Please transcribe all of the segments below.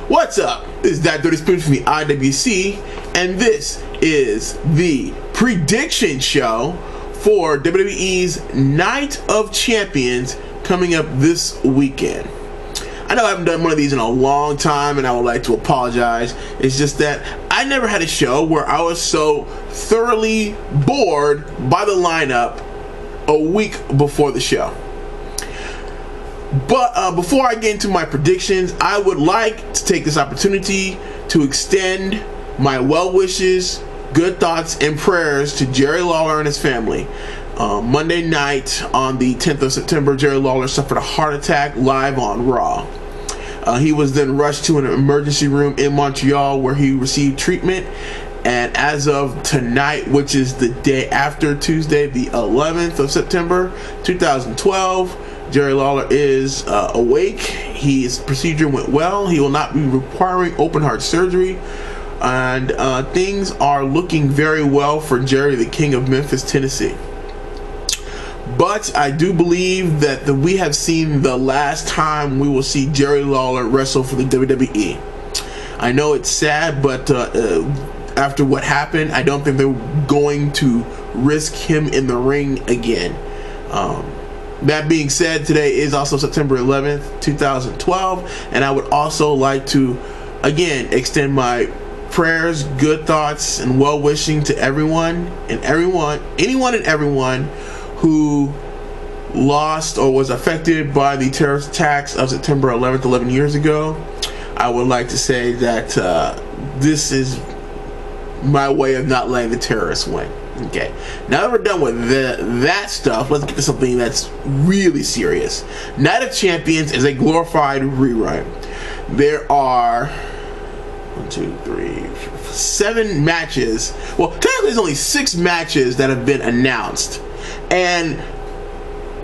What's up? This is that Dirty Spoon from the IWC, and this is the prediction show for WWE's Night of Champions coming up this weekend. I know I haven't done one of these in a long time, and I would like to apologize. It's just that I never had a show where I was so thoroughly bored by the lineup a week before the show. But before I get into my predictions, I would like to take this opportunity to extend my well wishes, good thoughts, and prayers to Jerry Lawler and his family. Monday night on the 10th of September, Jerry Lawler suffered a heart attack live on Raw. He was then rushed to an emergency room in Montreal where he received treatment. And as of tonight, which is the day after Tuesday, the 11th of September, 2012, Jerry Lawler is awake. His procedure went well. He will not be requiring open heart surgery. And things are looking very well for Jerry, the King of Memphis, Tennessee. But I do believe that we have seen the last time we will see Jerry Lawler wrestle for the WWE. I know it's sad, but after what happened, I don't think they're going to risk him in the ring again. That being said, today is also September 11th, 2012, and I would also like to, again, extend my prayers, good thoughts, and well-wishing to anyone and everyone who lost or was affected by the terrorist attacks of September 11th, 11 years ago. I would like to say that this is my way of not letting the terrorists win. Okay, now that we're done with that stuff, let's get to something that's really serious. Night of Champions is a glorified rerun. There are 7 matches. Well, technically there's only 6 matches that have been announced, and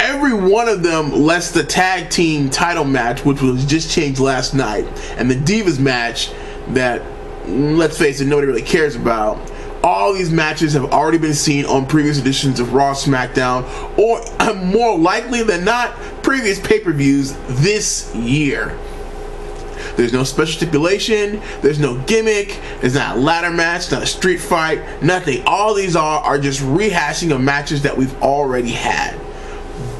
every one of them, less the tag team title match, which was just changed last night, and the Divas match that, let's face it, nobody really cares about. All these matches have already been seen on previous editions of Raw, SmackDown, or more likely than not, previous pay-per-views this year. There's no special stipulation, there's no gimmick, there's not a ladder match, not a street fight, nothing. All these are just rehashing of matches that we've already had.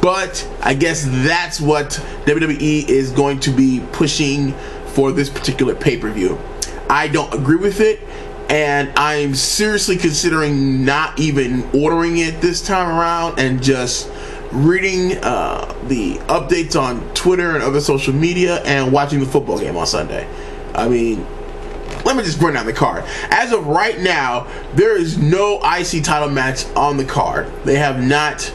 But I guess that's what WWE is going to be pushing for this particular pay-per-view. I don't agree with it, and I'm seriously considering not even ordering it this time around and just reading the updates on Twitter and other social media and watching the football game on Sunday. I mean, let me just run down the card. As of right now, there is no IC title match on the card. They have not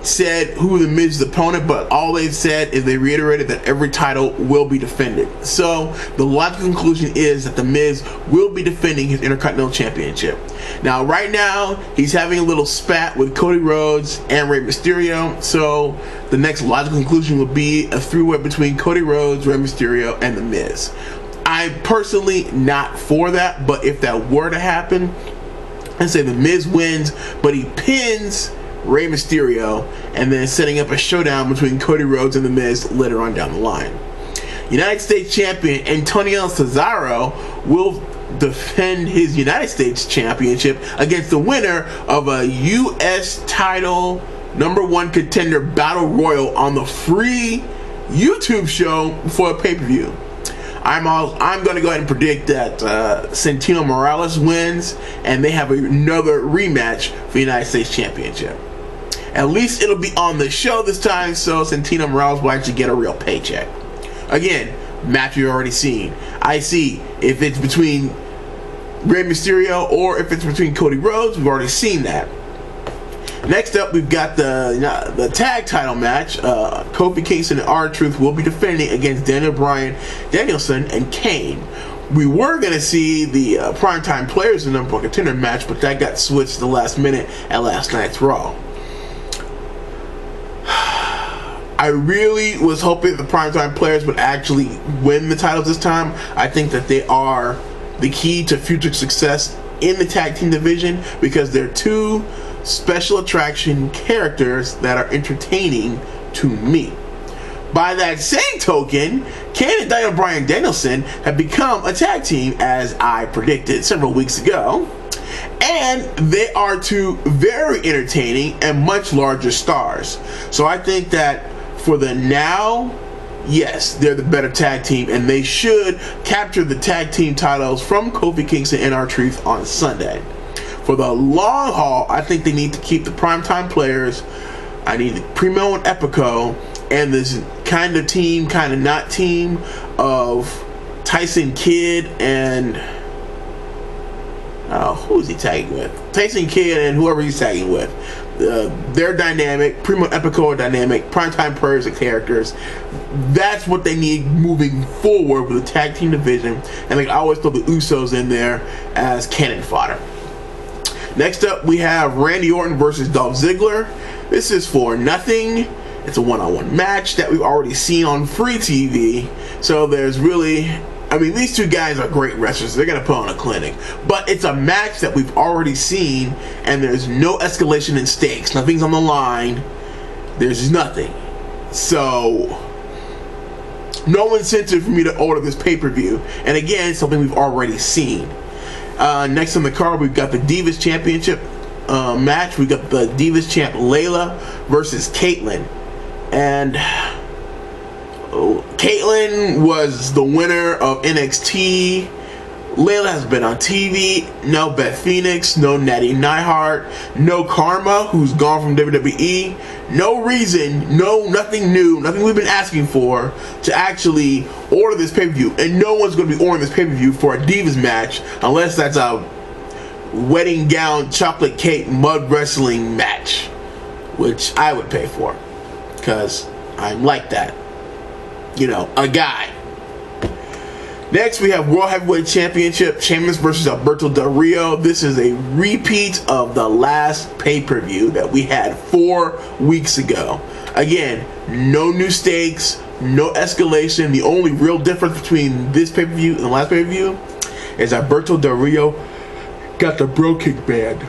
said who the Miz's opponent, but all they've said is they reiterated that every title will be defended. So the logical conclusion is that the Miz will be defending his Intercontinental Championship. Now, right now, he's having a little spat with Cody Rhodes and Rey Mysterio. So the next logical conclusion will be a three-way between Cody Rhodes, Rey Mysterio, and the Miz. I'm personally not for that, but if that were to happen, and say the Miz wins, but he pins Rey Mysterio, and then setting up a showdown between Cody Rhodes and The Miz later on down the line. United States Champion Antonio Cesaro will defend his United States Championship against the winner of a U.S. title #1 contender battle royal on the free YouTube show for a pay-per-view. I'm going to go ahead and predict that Santino Morales wins, and they have another rematch for the United States Championship. At least it'll be on the show this time, so Santino Morales will actually get a real paycheck. Again, match we've already seen. I see if it's between Rey Mysterio or if it's between Cody Rhodes, we've already seen that. Next up, we've got the tag title match. Kofi, Kingston, and R-Truth will be defending against Daniel Bryan, Danielson, and Kane. We were going to see the Primetime Players in the #1 contender match, but that got switched the last minute at last night's Raw. I really was hoping the Primetime Players would actually win the titles this time. I think that they are the key to future success in the tag team division because they're two special attraction characters that are entertaining to me. By that same token, Kane and Bryan Danielson have become a tag team, as I predicted several weeks ago. And they are two very entertaining and much larger stars. So I think that for the now, yes, they're the better tag team, and they should capture the tag team titles from Kofi, Kingston, and R-Truth on Sunday. For the long haul, I think they need to keep the primetime players. I need the Primo and Epico, and this kind of team, kind of not team of Tyson Kidd and who is he tagging with? Tyson Kidd and whoever he's tagging with. They're dynamic. Primo and Epico are dynamic. Primetime players and characters. That's what they need moving forward with the tag team division. And like I always throw the Usos in there as cannon fodder. Next up, we have Randy Orton versus Dolph Ziggler. This is for nothing. It's a one-on-one match that we've already seen on free TV. So there's really, I mean, these two guys are great wrestlers. They're going to put on a clinic. But it's a match that we've already seen, and there's no escalation in stakes. Nothing's on the line. There's nothing. So, no incentive for me to order this pay-per-view. And again, something we've already seen. Next on the card, we've got the Divas Championship match. We've got the Divas Champ Layla versus Kaitlyn. And Kaitlyn was the winner of NXT. Layla has been on TV. No Beth Phoenix. No Natty Neidhart. No Karma, who's gone from WWE. No reason, nothing new, nothing we've been asking for to actually order this pay-per-view. And no one's going to be ordering this pay-per-view for a Divas match unless that's a wedding gown, chocolate cake, mud wrestling match, which I would pay for because I'm like that. You know, a guy. Next, we have World Heavyweight Championship, Sheamus versus Alberto Del Rio. This is a repeat of the last pay-per-view that we had 4 weeks ago. Again, no new stakes, no escalation. The only real difference between this pay-per-view and the last pay-per-view is Alberto Del Rio got the bro kick band.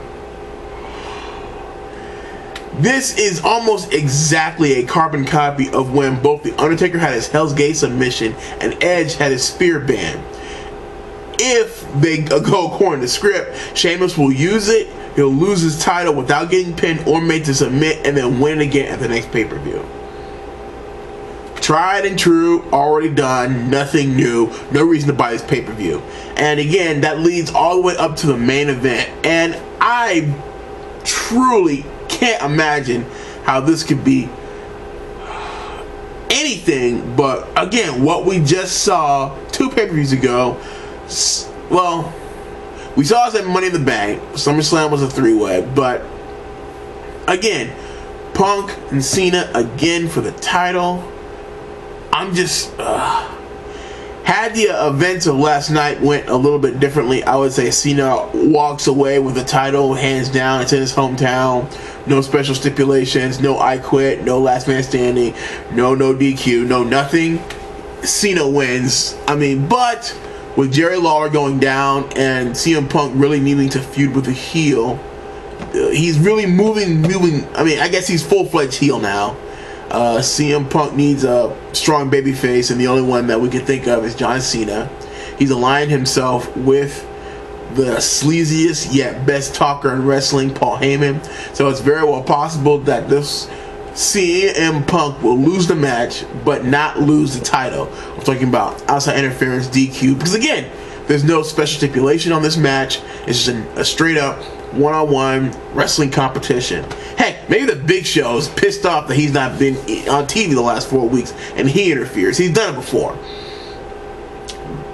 This is almost exactly a carbon copy of when both The Undertaker had his Hell's Gate submission and Edge had his spear band. If they go according to script, Sheamus will use it, he'll lose his title without getting pinned or made to submit, and then win it again at the next pay-per-view. Tried and true, already done, nothing new, no reason to buy this pay-per-view. And again, that leads all the way up to the main event, and I truly can't imagine how this could be anything but, again, what we just saw 2 pay-per-views ago. Well, we saw us at Money in the Bank. SummerSlam was a 3-way, but again, Punk and Cena again for the title. I'm just had the events of last night went a little bit differently, I would say Cena walks away with the title hands down. It's in his hometown. No special stipulations, no I quit, no last man standing, no DQ, no nothing. Cena wins. I mean, but with Jerry Lawler going down and CM Punk really needing to feud with a heel, he's really moving. I mean, I guess he's full-fledged heel now. CM Punk needs a strong babyface, and the only one that we can think of is John Cena. He's aligned himself with the sleaziest yet best talker in wrestling, Paul Heyman. So it's very well possible that this CM Punk will lose the match, but not lose the title. I'm talking about outside interference, DQ, because again, there's no special stipulation on this match. It's just a straight up one-on-one wrestling competition. Heck, maybe the Big Show is pissed off that he's not been on TV the last 4 weeks and he interferes. He's done it before.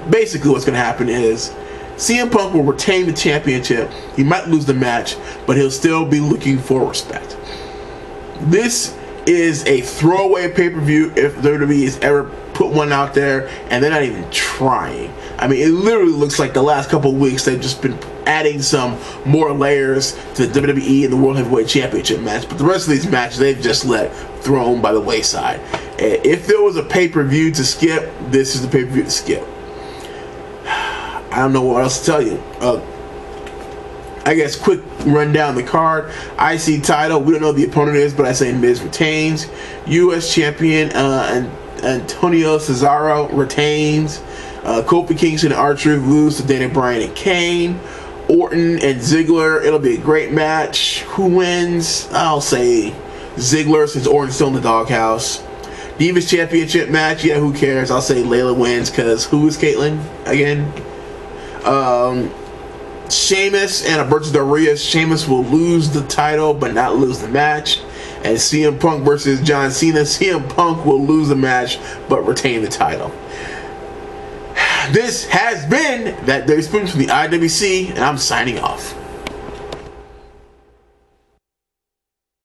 Basically what's going to happen is CM Punk will retain the championship. He might lose the match, but he'll still be looking for respect. This is a throwaway pay-per-view if WWE has ever put one out there, and they're not even trying. I mean, it literally looks like the last couple of weeks they've just been adding some more layers to the WWE and the World Heavyweight Championship match, but the rest of these matches they've just let thrown by the wayside. If there was a pay-per-view to skip, this is the pay-per-view to skip. I don't know what else to tell you. I guess quick rundown the card. IC title, we don't know who the opponent is, but I say Miz retains. US champion Antonio Cesaro retains. Kofi, Kingston, and R-Truth lose to Dana Bryan and Kane. Orton and Ziggler, it'll be a great match. Who wins? I'll say Ziggler, since Orton's still in the doghouse. Divas championship match, yeah, who cares? I'll say Layla wins, because who is Kaitlyn again? Sheamus and Alberto Del Rio. Sheamus will lose the title but not lose the match. And CM Punk versus John Cena. CM Punk will lose the match but retain the title. This has been That Dirty Spoon from the IWC, and I'm signing off.